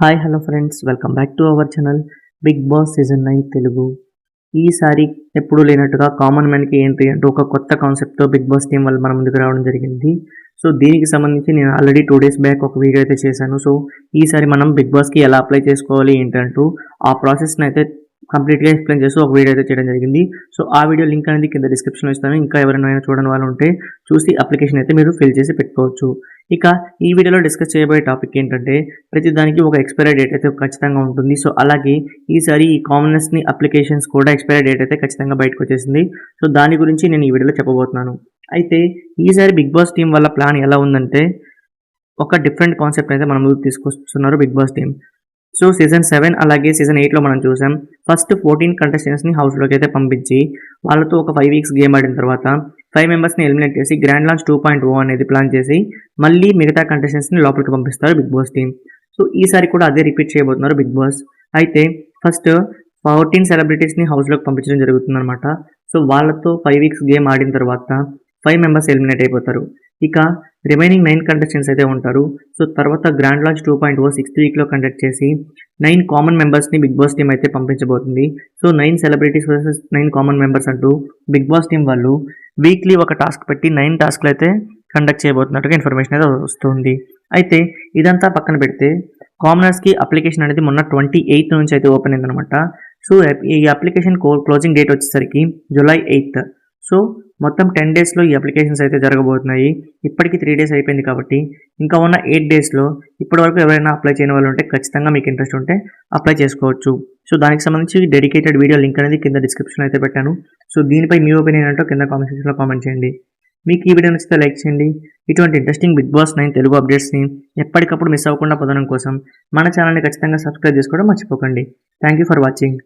Hello friends, welcome back to our channel big boss season 9 Telugu. ఈసారి ఎప్పుడూ లేనట్టుగా common మ్యాన్కి entry అంటూ ఒక కొత్త కాన్సెప్ట్తో బిగ్ బాస్ టీం వల్ల మన ముందుకు రావడం జరిగింది. సో దీనికి సంబంధించి నేను ఆల్రెడీ 2 డేస్ బ్యాక్ ఒక వీడియో అయితే చేశాను. సో ఈసారి మనం బిగ్ బాస్కి ఎలా అప్లై చేసుకోవాలి ఏంటంటూ ఆ ప్రాసెస్ని అయితే కంప్లీట్గా ఎక్స్ప్లెయిన్ చేస్తూ ఒక వీడియో అయితే చేయడం జరిగింది. సో ఆ వీడియో లింక్ అనేది కింద డిస్క్రిప్షన్లో ఇస్తాను. ఇంకా ఎవరైనా చూడని వాళ్ళు ఉంటే చూసి అప్లికేషన్ అయితే మీరు ఫిల్ చేసి పెట్టుకోవచ్చు. ఇక ఈ వీడియోలో డిస్కస్ చేయబోయే టాపిక్ ఏంటంటే, ప్రతి దానికి ఒక ఎక్స్పైరీ డేట్ అయితే ఖచ్చితంగా ఉంటుంది. సో అలాగే ఈసారి ఈ కామనర్స్ని అప్లికేషన్స్ కూడా ఎక్స్పైరీ డేట్ అయితే ఖచ్చితంగా బయటకు వచ్చేసింది. సో దాని గురించి నేను ఈ వీడియోలో చెప్పబోతున్నాను. అయితే ఈసారి బిగ్ బాస్ టీం వల్ల ప్లాన్ ఎలా ఉందంటే, ఒక డిఫరెంట్ కాన్సెప్ట్ అయితే మన ముందుకు తీసుకొస్తున్నారు big boss team. So season 7 అలాగే సీజన్ 8లో మనం చూసాం. ఫస్ట్ 14 కంటెస్టెంట్స్ని హౌస్లోకి అయితే పంపించి వాళ్ళతో ఒక 5 వీక్స్ గేమ్ ఆడిన తర్వాత 5 మెంబర్స్ని ఎలిమినేట్ చేసి గ్రాండ్ లాంచ్ 2.0 అనేది ప్లాన్ చేసి మళ్ళీ మిగతా కంటెస్టెంట్స్ని లోపలికి పంపిస్తారు బిగ్ బాస్ టీం. సో ఈసారి కూడా అదే రిపీట్ చేయబోతున్నారు బిగ్ బాస్. అయితే ఫస్ట్ 14 సెలబ్రిటీస్ని హౌస్లోకి పంపించడం జరుగుతుందన్నమాట. సో వాళ్ళతో 5 వీక్స్ గేమ్ ఆడిన తర్వాత 5 మెంబర్స్ ఎలిమినేట్ అయిపోతారు. ఇక రిమైనింగ్ 9 కంటెస్టెంట్స్ అయితే ఉంటారు. సో తర్వాత గ్రాండ్ లాంచ్ 2.0 6th వీక్లో కండక్ట్ చేసి 9 కామన్ మెంబర్స్ని బిగ్ బాస్ టీం అయితే పంపించబోతుంది. So 9 celebrities versus 9 common members అంటూ బిగ్ బాస్ టీం వాళ్ళు వీక్లీ ఒక టాస్క్ పెట్టి 9 టాస్క్లు అయితే కండక్ట్ చేయబోతున్నట్టుగా ఇన్ఫర్మేషన్ అయితే వస్తుంది. అయితే ఇదంతా పక్కన పెడితే కామనర్స్కి అప్లికేషన్ అనేది మొన్న 28th నుంచి అయితే ఓపెన్ అయిందనమాట. సో ఈ అప్లికేషన్ క్లోజింగ్ డేట్ వచ్చేసరికి July 8th. సో మొత్తం 10 డేస్లో ఈ అప్లికేషన్స్ అయితే జరగబోతున్నాయి. ఇప్పటికీ 3 డేస్ అయిపోయింది కాబట్టి ఇంకా ఉన్న 8 డేస్లో ఇప్పటివరకు ఎవరైనా అప్లై చేయని వాళ్ళు ఉంటే ఖచ్చితంగా మీకు ఇంట్రెస్ట్ ఉంటే అప్లై చేసుకోవచ్చు. సో దానికి సంబంధించి డెడికేటెడ్ వీడియో లింక్ అనేది కింద డిస్క్రిప్షన్లో అయితే పెట్టాను. సో దీనిపై మీ ఒపీనియన్ ఏంటో కింద కామెంట్ సెక్షన్లో కామెంట్ చేయండి. మీకు ఈ వీడియో నచ్చితే లైక్ చేయండి. ఇటువంటి ఇంట్రెస్టింగ్ బిగ్ బాస్ 9 తెలుగు అప్డేట్స్ని ఎప్పటికప్పుడు మిస్ అవ్వకుండా పొందడం కోసం మన ఛానల్ని ఖచ్చితంగా సబ్స్క్రైబ్ చేసుకోవడం మర్చిపోకండి. Thank you for watching.